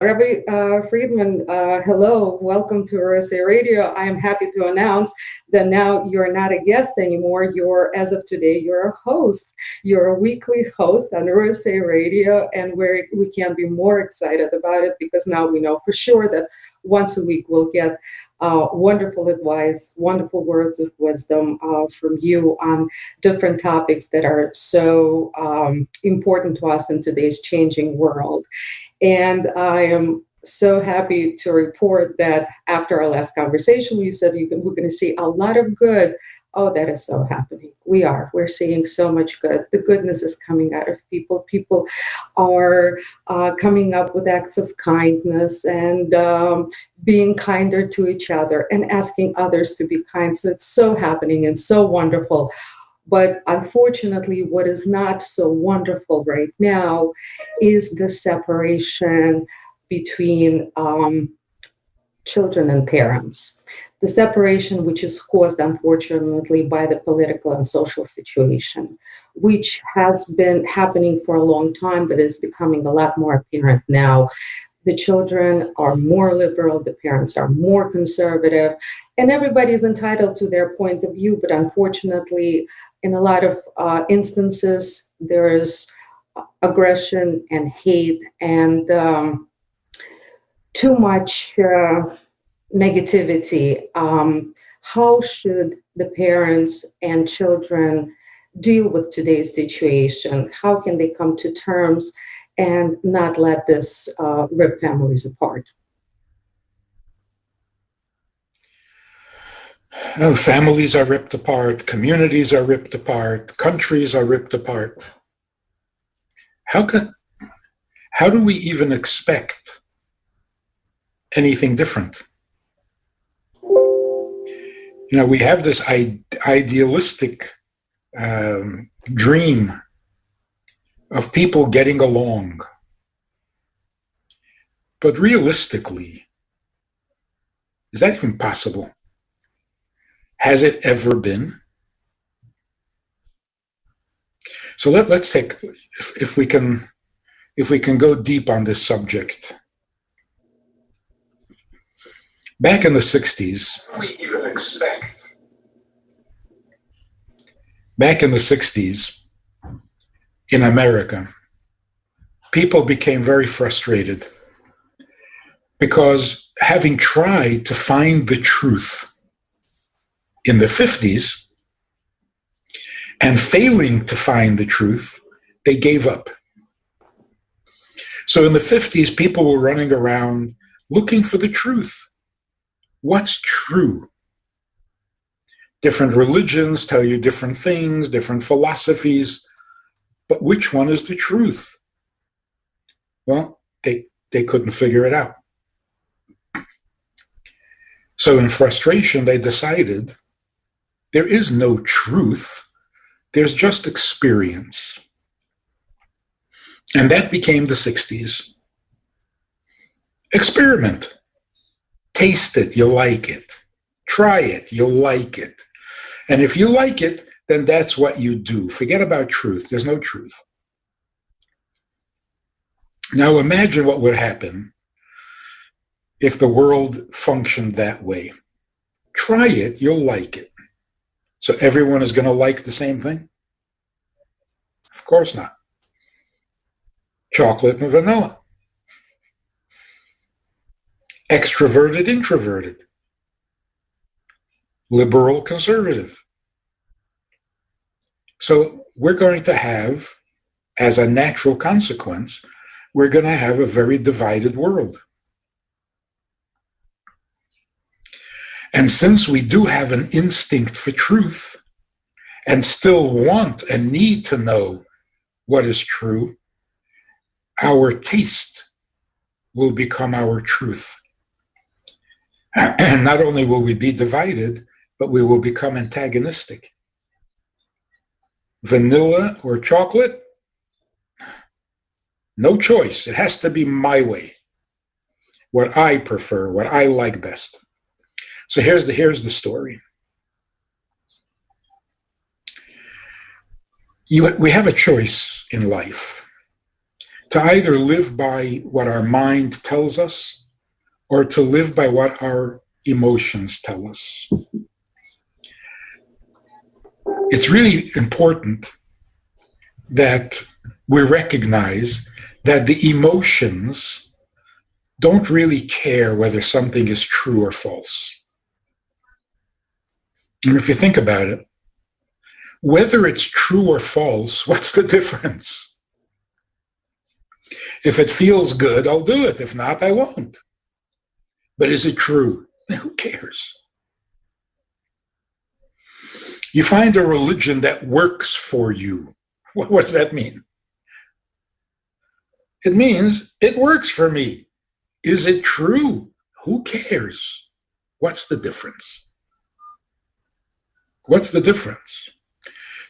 Rabbi Friedman, hello, welcome to RSA Radio. I am happy to announce that now you're not a guest anymore. As of today, you're a host. You're a weekly host on RSA Radio, and we can't be more excited about it because now we know for sure that once a week we'll get wonderful advice, wonderful words of wisdom from you on different topics that are so important to us in today's changing world. And I am so happy to report that after our last conversation, you said we're going to see a lot of good. Oh, that is so happening. We're seeing so much good. The goodness is coming out of people. People are coming up with acts of kindness and being kinder to each other and asking others to be kind. So it's so happening and so wonderful. But unfortunately, what is not so wonderful right now is the separation between children and parents. The separation which is caused, unfortunately, by the political and social situation, which has been happening for a long time, but is becoming a lot more apparent now. The children are more liberal, the parents are more conservative, and everybody's entitled to their point of view, but unfortunately, in a lot of instances, there's aggression and hate and too much negativity. How should the parents and children deal with today's situation? How can they come to terms and not let this rip families apart? Oh, families are ripped apart, communities are ripped apart, countries are ripped apart. How do we even expect anything different? We have this idealistic dream of people getting along. But realistically, is that even possible? Has it ever been? So let's take, if we can go deep on this subject. Back in the 60s, we even expect. Back in the 60s, in America, people became very frustrated because having tried to find the truth in the 50s and failing to find the truth, they gave up. So in the 50s, people were running around looking for the truth. What's true? Different religions tell you different things, different philosophies, but which one is the truth? Well, they couldn't figure it out. So in frustration, they decided there is no truth, there's just experience. And that became the 60s. Experiment. Taste it, you'll like it. Try it, you'll like it. And if you like it, then that's what you do. Forget about truth. There's no truth. Now imagine what would happen if the world functioned that way. Try it, you'll like it. So everyone is going to like the same thing? Of course not. Chocolate and vanilla. Extroverted, introverted. Liberal, conservative. So we're going to have, as a natural consequence, we're going to have a very divided world. And since we do have an instinct for truth and still want and need to know what is true, our taste will become our truth. And not only will we be divided, but we will become antagonistic. Vanilla or chocolate? No choice. It has to be my way. What I prefer, what I like best. So here's the story. We have a choice in life. to either live by what our mind tells us or to live by what our emotions tell us. It's really important that we recognize that the emotions don't really care whether something is true or false. And if you think about it, whether it's true or false, what's the difference? If it feels good, I'll do it. If not, I won't. But is it true? Who cares? You find a religion that works for you. What does that mean? It means it works for me. Is it true? Who cares? What's the difference? What's the difference?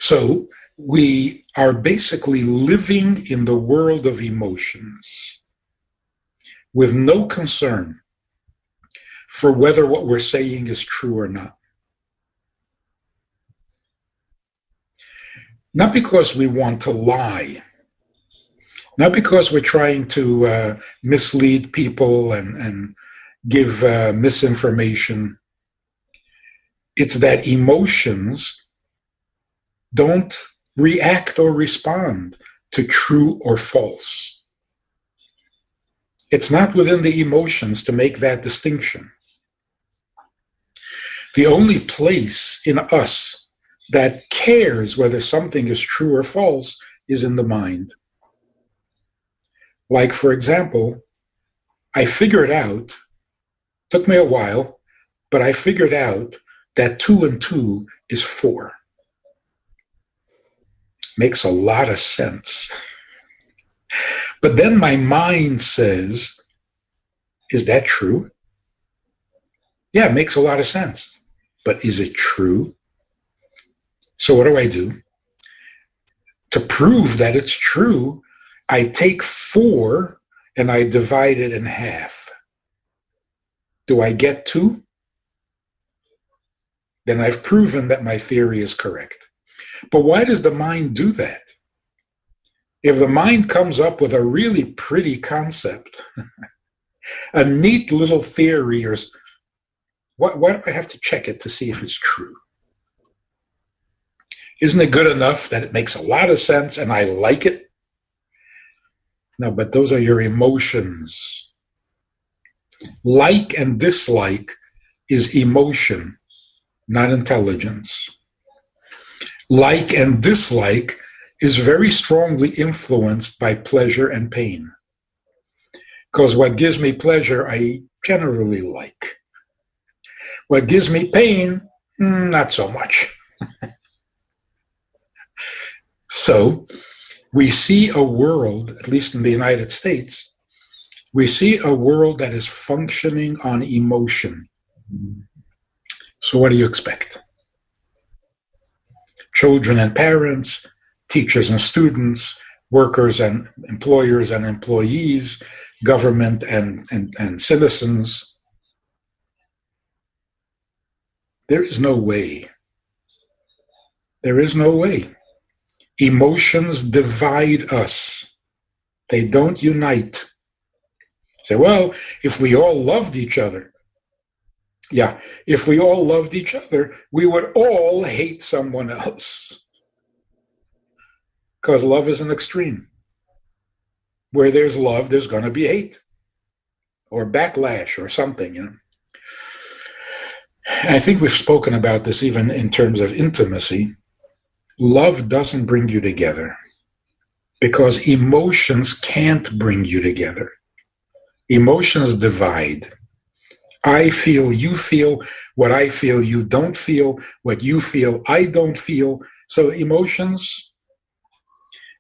So we are basically living in the world of emotions with no concern for whether what we're saying is true or not. Not because we want to lie, not because we're trying to mislead people and give misinformation. It's that emotions don't react or respond to true or false. It's not within the emotions to make that distinction. The only place in us that cares whether something is true or false is in the mind. Like, for example, I figured out, took me a while, but I figured out that 2 and 2 is 4. Makes a lot of sense. But then my mind says, is that true? Yeah, it makes a lot of sense. But is it true? So what do? To prove that it's true, I take 4 and I divide it in half. Do I get 2? Then I've proven that my theory is correct. But why does the mind do that? If the mind comes up with a really pretty concept, a neat little theory, or why do I have to check it to see if it's true? Isn't it good enough that it makes a lot of sense and I like it? No, but those are your emotions. Like and dislike is emotion, not intelligence. Like and dislike is very strongly influenced by pleasure and pain. Because what gives me pleasure, I generally like. What gives me pain, not so much. So we see a world, at least in the United States, we see a world that is functioning on emotion. So what do you expect? Children and parents, teachers and students, workers and employers and employees, government and citizens. There is no way. There is no way. Emotions divide us. They don't unite. Say, well, if we all loved each other, yeah, if we all loved each other, we would all hate someone else. Because love is an extreme. Where there's love, there's going to be hate or backlash or something, you know. And I think we've spoken about this even in terms of intimacy. Love doesn't bring you together because emotions can't bring you together. Emotions divide. I feel, you feel, what I feel, you don't feel, what you feel, I don't feel. So emotions,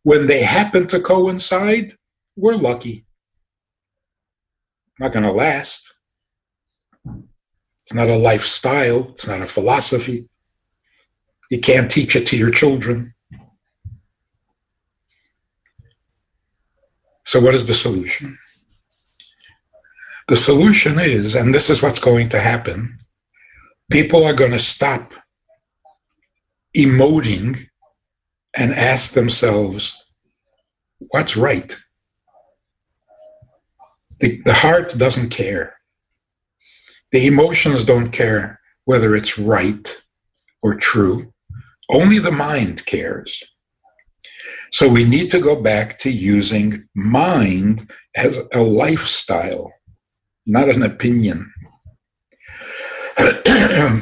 when they happen to coincide, we're lucky. Not going to last. It's not a lifestyle. It's not a philosophy. You can't teach it to your children. So what is the solution? The solution is, and this is what's going to happen, people are going to stop emoting and ask themselves, what's right? The heart doesn't care. The emotions don't care whether it's right or true. Only the mind cares. So we need to go back to using mind as a lifestyle, not an opinion.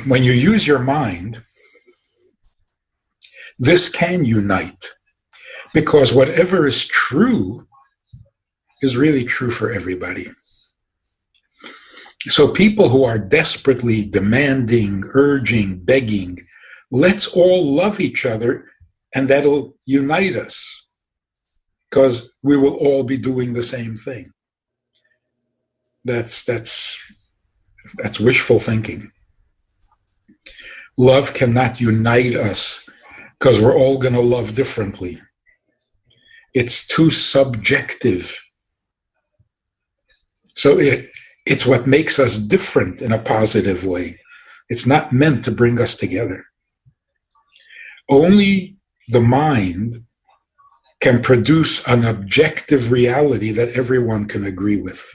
When you use your mind, this can unite, because whatever is true is really true for everybody. So people who are desperately demanding, urging, begging, let's all love each other, and that'll unite us, because we will all be doing the same thing. That's wishful thinking. Love cannot unite us because we're all going to love differently. It's too subjective. So it's what makes us different in a positive way. It's not meant to bring us together. Only the mind can produce an objective reality that everyone can agree with.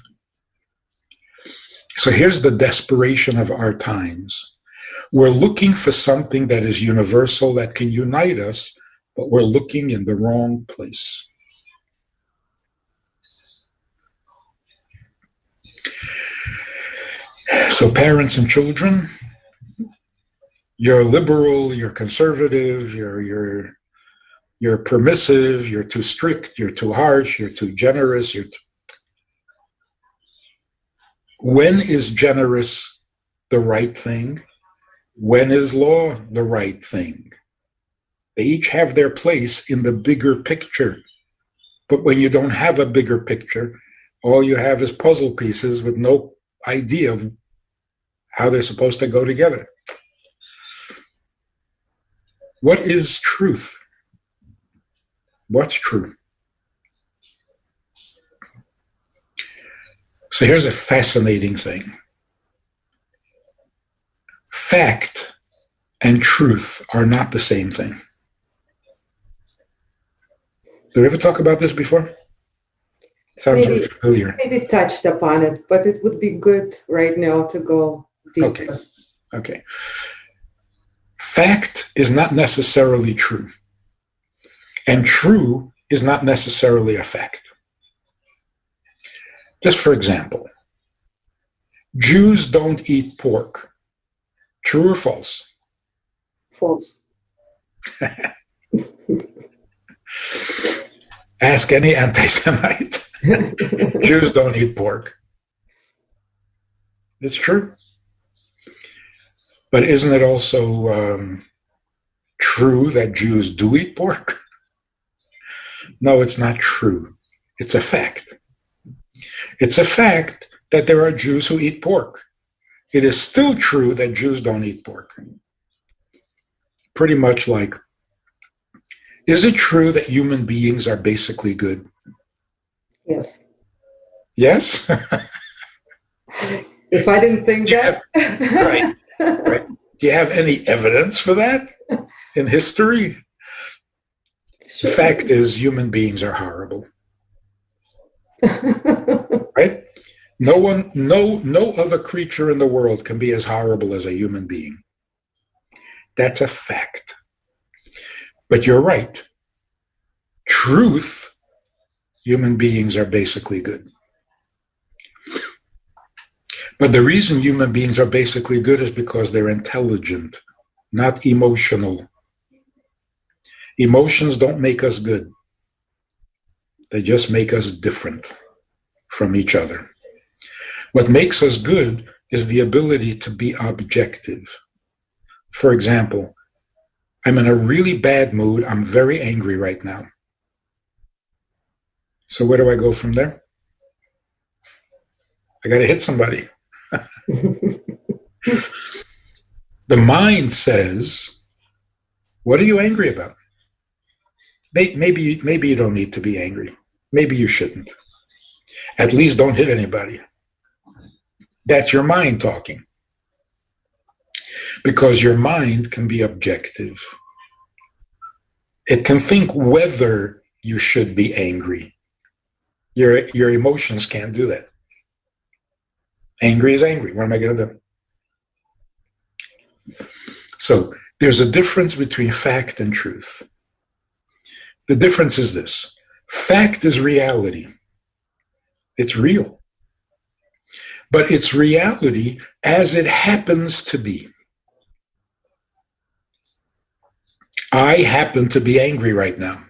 So here's the desperation of our times. We're looking for something that is universal, that can unite us, but we're looking in the wrong place. So parents and children, you're liberal, you're conservative, you're permissive, you're too strict, you're too harsh, you're too generous. When is generous the right thing? When is law the right thing? They each have their place in the bigger picture. But when you don't have a bigger picture, all you have is puzzle pieces with no idea of how they're supposed to go together. What is truth? What's true? So here's a fascinating thing. Fact and truth are not the same thing. Did we ever talk about this before? Sounds very familiar. Maybe touched upon it, but it would be good right now to go deeper. Okay. Fact is not necessarily true, and true is not necessarily a fact. Just for example, Jews don't eat pork. True or false? False. Ask any anti-Semite. Jews don't eat pork. It's true. But isn't it also true that Jews do eat pork? No, it's not true. It's a fact. It's a fact that there are Jews who eat pork. It is still true that Jews don't eat pork. Pretty much like, is it true that human beings are basically good? Yes. Yes? If I didn't think that. Right. Do you have any evidence for that in history? Sure. The fact is, human beings are horrible. Right? No other creature in the world can be as horrible as a human being. That's a fact. But you're right. Truth, human beings are basically good. But the reason human beings are basically good is because they're intelligent, not emotional. Emotions don't make us good. They just make us different from each other. What makes us good is the ability to be objective. For example, I'm in a really bad mood. I'm very angry right now. So where do I go from there? I got to hit somebody. The mind says, what are you angry about? Maybe you don't need to be angry. Maybe you shouldn't. At least don't hit anybody. That's your mind talking. Because your mind can be objective. It can think whether you should be angry. Your emotions can't do that. Angry is angry. What am I going to do? So there's a difference between fact and truth. The difference is this. Fact is reality. It's real. But it's reality as it happens to be. I happen to be angry right now.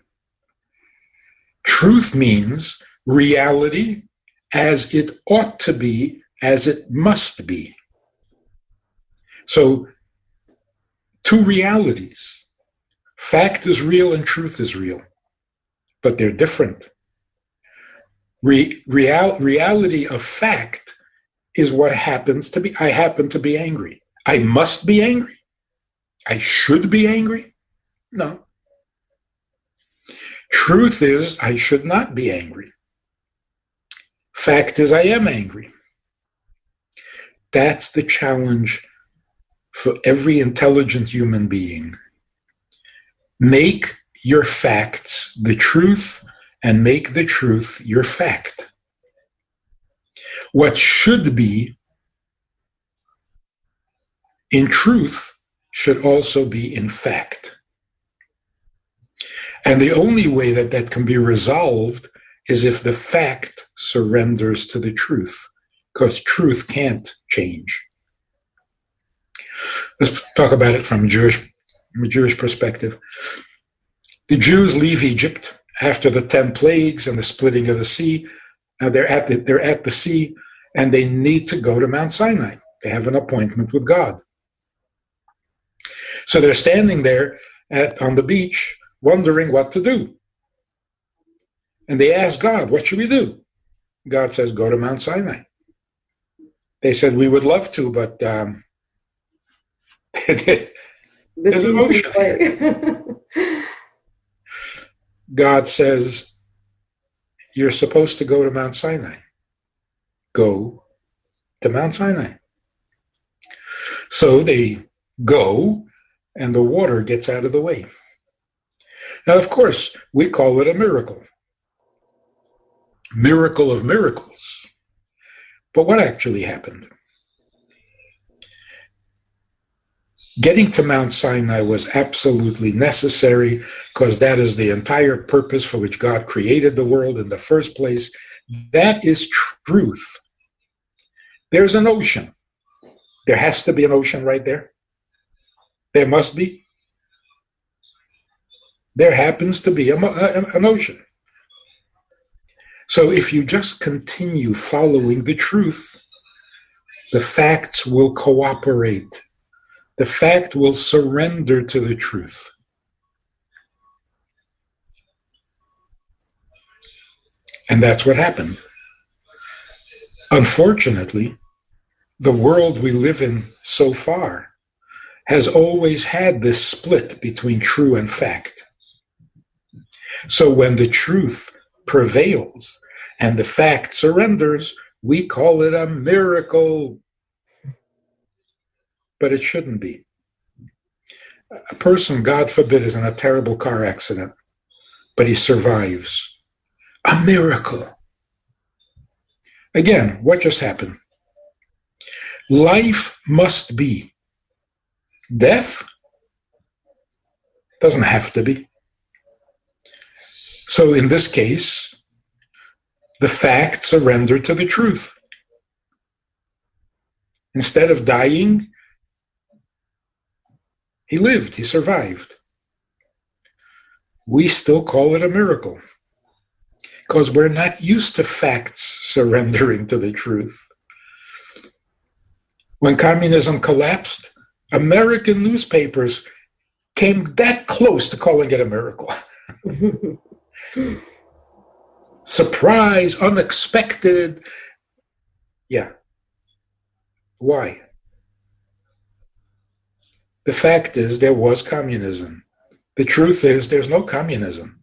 Truth means reality as it ought to be, as it must be. So, two realities. Fact is real and truth is real, but they're different. Reality of fact is what happens to be. I happen to be angry. I must be angry. I should be angry. No. Truth is, I should not be angry. Fact is, I am angry. That's the challenge for every intelligent human being. Make your facts the truth and make the truth your fact. What should be in truth should also be in fact. And the only way that that can be resolved is if the fact surrenders to the truth, because truth can't change. Let's talk about it from a Jewish perspective. The Jews leave Egypt after the 10 plagues and the splitting of the sea. They're at the sea, and they need to go to Mount Sinai. They have an appointment with God. So they're standing there on the beach, wondering what to do. And they ask God, what should we do? God says, go to Mount Sinai. They said, we would love to, but there's an ocean here. God says, you're supposed to go to Mount Sinai. Go to Mount Sinai. So they go, and the water gets out of the way. Now, of course, we call it a miracle. Miracle of miracles. But what actually happened? Getting to Mount Sinai was absolutely necessary because that is the entire purpose for which God created the world in the first place. That is truth. There's an ocean. There has to be an ocean right there. There must be. There happens to be an ocean. So if you just continue following the truth, the facts will cooperate. The fact will surrender to the truth. And that's what happened. Unfortunately, the world we live in so far has always had this split between true and fact. So when the truth prevails and the fact surrenders, we call it a miracle. But it shouldn't be. A person, God forbid, is in a terrible car accident, but he survives. A miracle. Again, what just happened? Life must be. Death doesn't have to be. So in this case, the fact surrendered to the truth. Instead of dying, he lived, he survived. We still call it a miracle because we're not used to facts surrendering to the truth. When communism collapsed, American newspapers came that close to calling it a miracle. Surprise, unexpected. Yeah. Why? The fact is there was communism. The truth is there's no communism.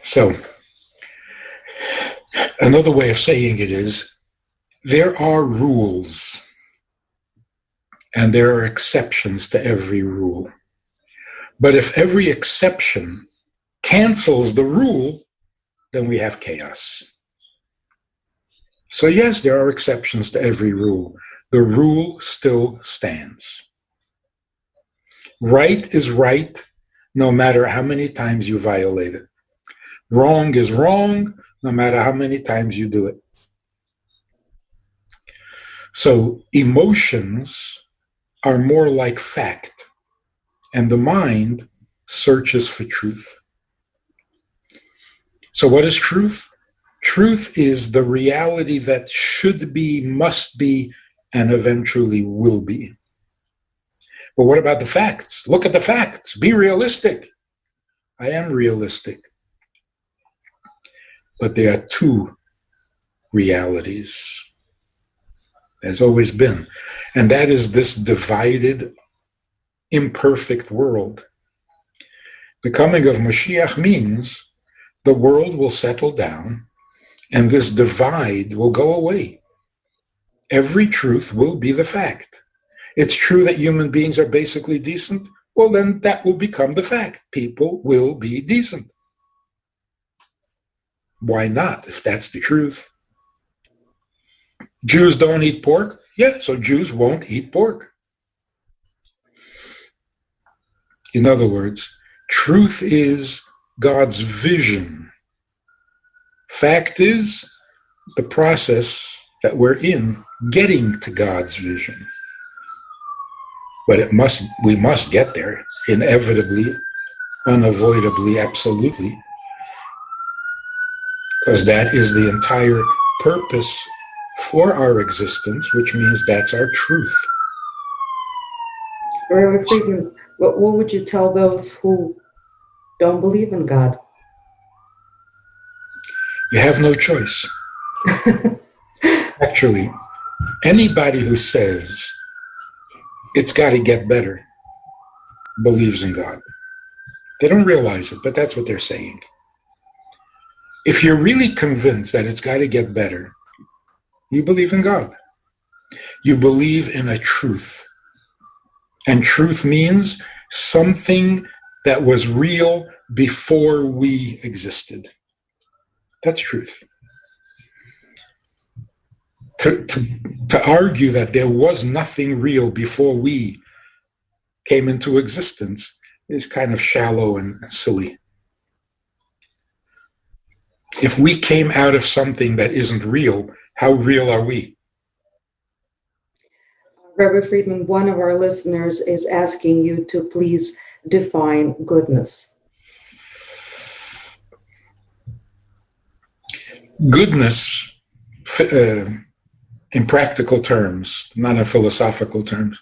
So, another way of saying it is there are rules and there are exceptions to every rule. But if every exception cancels the rule, then we have chaos. So yes, there are exceptions to every rule. The rule still stands. Right is right, no matter how many times you violate it. Wrong is wrong, no matter how many times you do it. So emotions are more like fact, and the mind searches for truth. So what is truth? Truth is the reality that should be, must be, and eventually will be. But what about the facts? Look at the facts. Be realistic. I am realistic. But there are two realities. There's always been. And that is this divided, imperfect world. The coming of Mashiach means the world will settle down and this divide will go away. Every truth will be the fact. It's true that human beings are basically decent. Well, then that will become the fact. People will be decent. Why not, if that's the truth? Jews don't eat pork? Yeah, so Jews won't eat pork. In other words, truth is God's vision. Fact is the process that we're in getting to God's vision. But we must get there, inevitably, unavoidably, absolutely, because that is the entire purpose for our existence, which means that's our truth. Rabbi Friedman, what would you tell those who don't believe in God? You have no choice. Actually, anybody who says it's got to get better believes in God. They don't realize it, but that's what they're saying. If you're really convinced that it's got to get better, you believe in God. You believe in a truth. And truth means something that was real before we existed. That's truth. To argue that there was nothing real before we came into existence is kind of shallow and silly. If we came out of something that isn't real, how real are we? Rabbi Friedman, one of our listeners is asking you to please define goodness. Goodness, in practical terms, not in philosophical terms,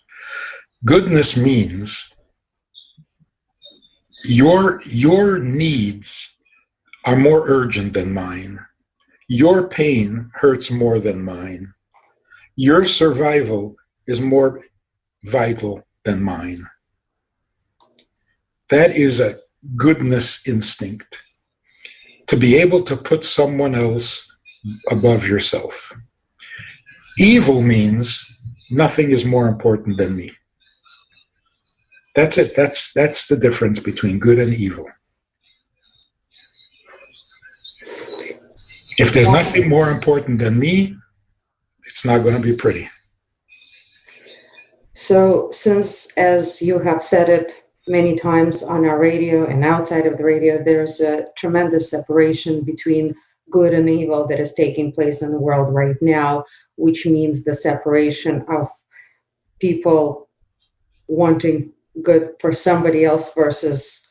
goodness means your needs are more urgent than mine. Your pain hurts more than mine. Your survival is more vital than mine. That is a goodness instinct, to be able to put someone else above yourself. Evil means nothing is more important than me. That's it. That's the difference between good and evil. If there's nothing more important than me, it's not going to be pretty. So since, as you have said it many times on our radio and outside of the radio, there's a tremendous separation between good and evil that is taking place in the world right now, which means the separation of people wanting good for somebody else versus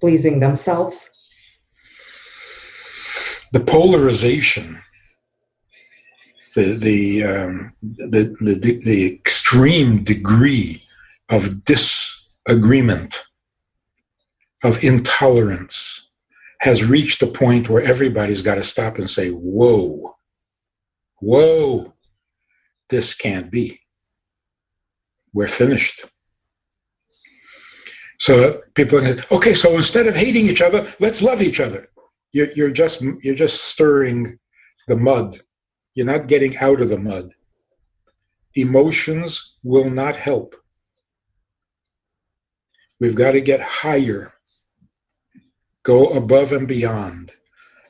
pleasing themselves. The polarization, the extreme degree of disagreement, of intolerance, has reached a point where everybody's got to stop and say, whoa, this can't be. We're finished. So people are going, okay, so instead of hating each other, let's love each other. You're just stirring the mud. You're not getting out of the mud. Emotions will not help. We've got to get higher. Go above and beyond.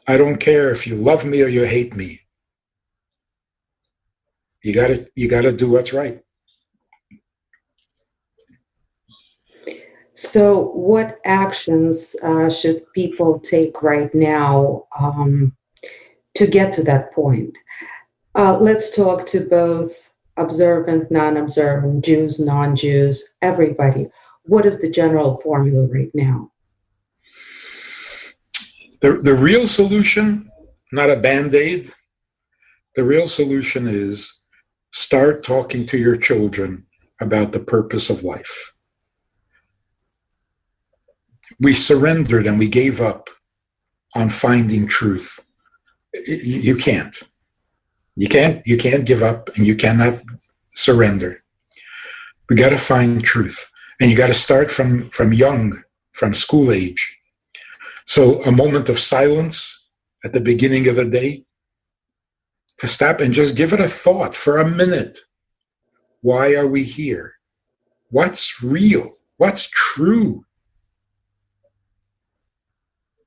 I don't care if you love me or you hate me. You gotta do what's right. So, what actions should people take right now to get to that point? Let's talk to both observant, non-observant, Jews, non-Jews, everybody. What is the general formula right now? The real solution, not a Band-Aid, the real solution is start talking to your children about the purpose of life. We surrendered and we gave up on finding truth. You can't. You can't give up, and you cannot surrender. We got to find truth. And you got to start from young, from school age. So a moment of silence at the beginning of the day, to stop and just give it a thought for a minute. Why are we here? What's real? What's true?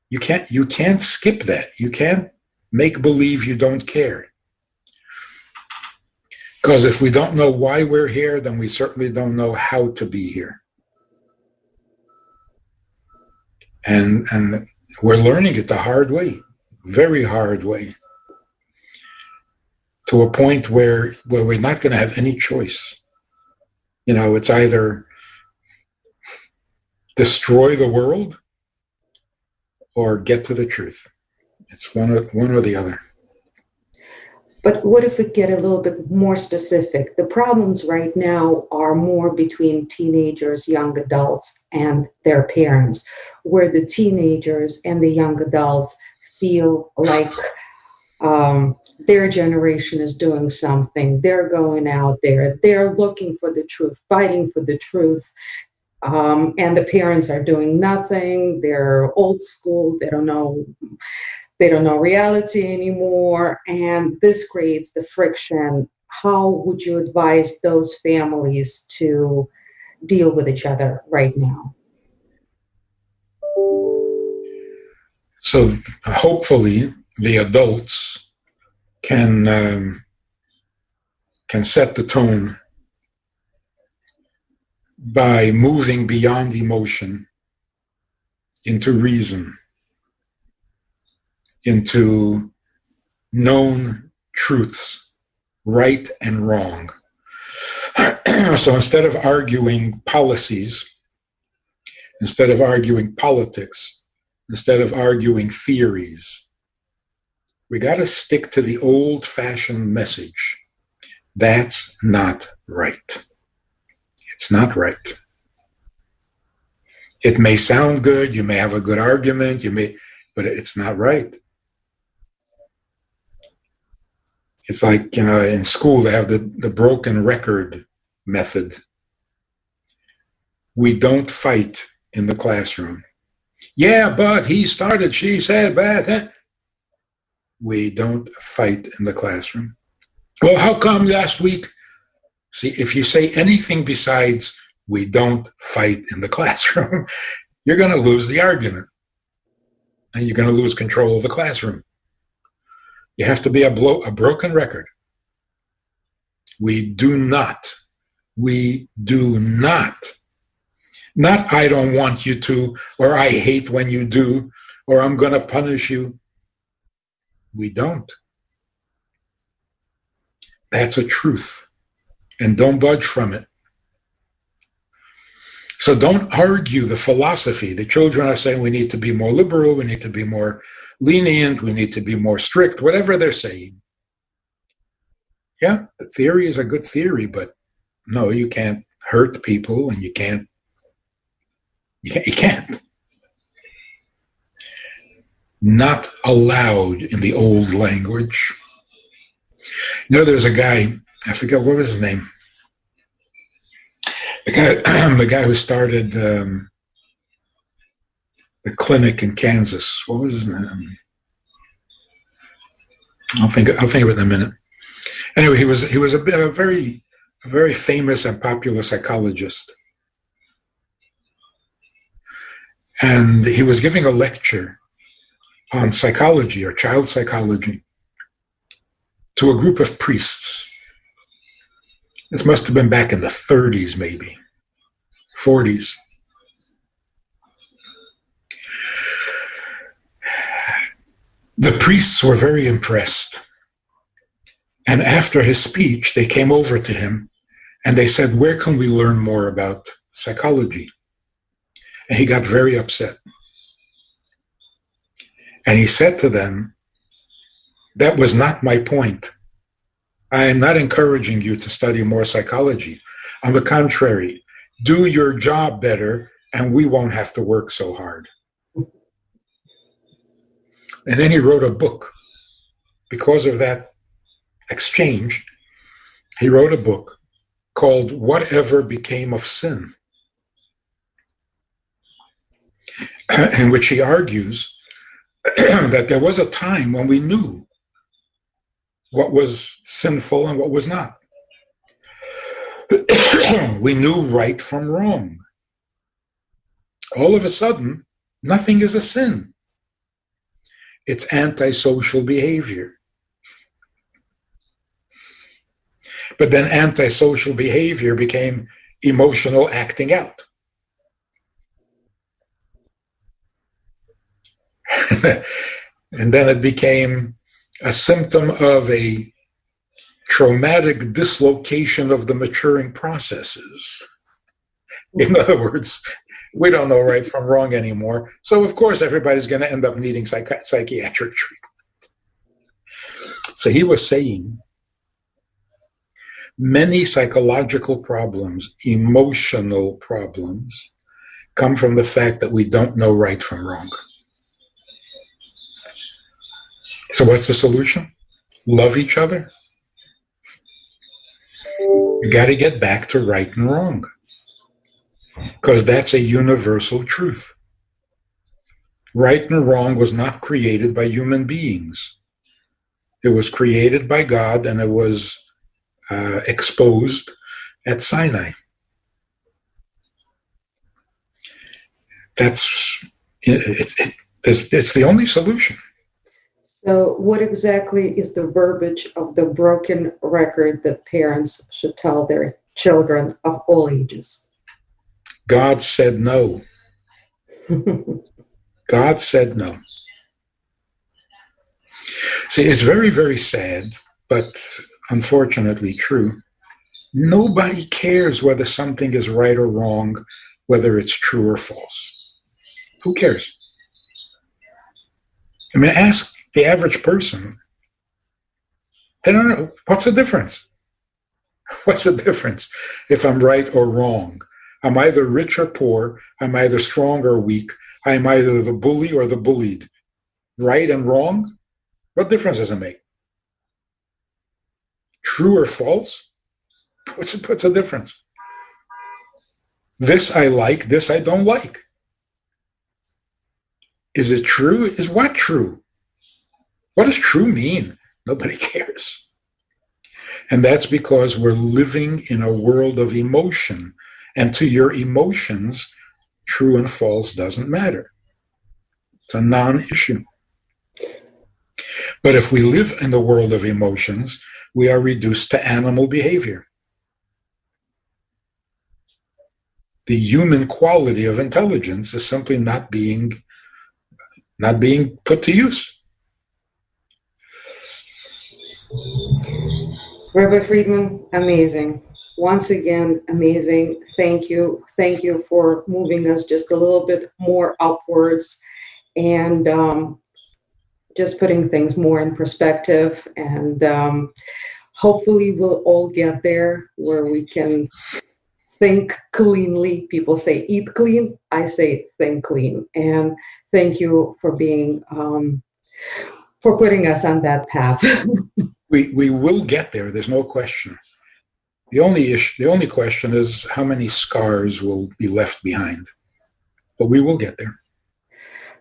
You can't skip that. You can't make believe you don't care. Because if we don't know why we're here, then we certainly don't know how to be here. And we're learning it the hard way, very hard way, to a point where we're not going to have any choice. It's either destroy the world or get to the truth. It's one or the other. But what if we get a little bit more specific? The problems right now are more between teenagers, young adults, and their parents, where the teenagers and the young adults feel like their generation is doing something. They're going out there. They're looking for the truth, fighting for the truth. And the parents are doing nothing. They're old school. They don't know reality anymore, and this creates the friction. How would you advise those families to deal with each other right now? So hopefully the adults can set the tone by moving beyond emotion into reason, into known truths, right and wrong. So instead of arguing policies, instead of arguing politics, instead of arguing theories, we got to stick to the old-fashioned message. That's not right. It's not right. It may sound good, you may have a good argument, but it's not right. It's like, in school they have the broken record method. We don't fight in the classroom. Yeah, but he started, she said, bad. We don't fight in the classroom. Well, how come last week? See, if you say anything besides we don't fight in the classroom, you're going to lose the argument. And you're going to lose control of the classroom. You have to be a broken record. We do not. Not I don't want you to, or I hate when you do, or I'm going to punish you. We don't. That's a truth. And don't budge from it. So don't argue the philosophy. The children are saying we need to be more liberal, we need to be more lenient, we need to be more strict, whatever they're saying. Yeah, the theory is a good theory, but no, you can't hurt people, and you can't. Not allowed in the old language. There's a guy, I forget what was his name. The guy who started the clinic in Kansas. What was his name? I'll think of it in a minute. Anyway, he was a very famous and popular psychologist, and he was giving a lecture on psychology or child psychology to a group of priests. This must have been back in the 30s, maybe 40s. The priests were very impressed. And after his speech, they came over to him and they said, where can we learn more about psychology? And he got very upset. And he said to them, that was not my point. I am not encouraging you to study more psychology. On the contrary, do your job better and we won't have to work so hard. And then he wrote a book. Because of that exchange, he wrote a book called Whatever Became of Sin, in which he argues that there was a time when we knew what was sinful and what was not. We knew right from wrong. All of a sudden, nothing is a sin. It's antisocial behavior. But then antisocial behavior became emotional acting out. And then it became a symptom of a traumatic dislocation of the maturing processes. In other words, we don't know right from wrong anymore. So, of course, everybody's going to end up needing psychiatric treatment. So he was saying many psychological problems, emotional problems, come from the fact that we don't know right from wrong. So what's the solution? Love each other. You got to get back to right and wrong, because that's a universal truth. Right and wrong was not created by human beings. It was created by God, and it was exposed at Sinai. It's the only solution. So what exactly is the verbiage of the broken record that parents should tell their children of all ages? God said no. God said no. See, it's very, very sad, but unfortunately true. Nobody cares whether something is right or wrong, whether it's true or false. Who cares? I mean, ask the average person. They don't know. What's the difference? What's the difference if I'm right or wrong? I'm either rich or poor. I'm either strong or weak. I'm either the bully or the bullied. Right and wrong? What difference does it make? True or false? What's the difference? This I like, this I don't like. Is it true? Is what true? What does true mean? Nobody cares. And that's because we're living in a world of emotion. And to your emotions, true and false doesn't matter. It's a non-issue. But if we live in the world of emotions, we are reduced to animal behavior. The human quality of intelligence is simply not being put to use. Rabbi Friedman, amazing. Once again, amazing. Thank you. Thank you for moving us just a little bit more upwards and just putting things more in perspective. And hopefully we'll all get there where we can think cleanly. People say eat clean. I say think clean. And thank you for being, for putting us on that path. We will get there. There's no question. The only question is how many scars will be left behind. But we will get there.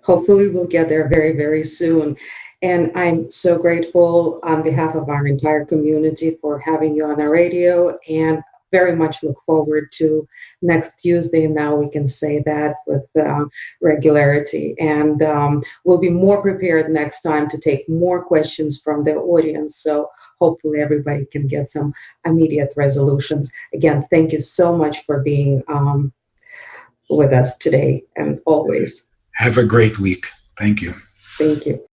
Hopefully we'll get there very, very soon. And I'm so grateful on behalf of our entire community for having you on our radio and very much look forward to next Tuesday. Now we can say that with regularity. And we'll be more prepared next time to take more questions from the audience. So hopefully everybody can get some immediate resolutions. Again, thank you so much for being with us today and always. Have a great week. Thank you. Thank you.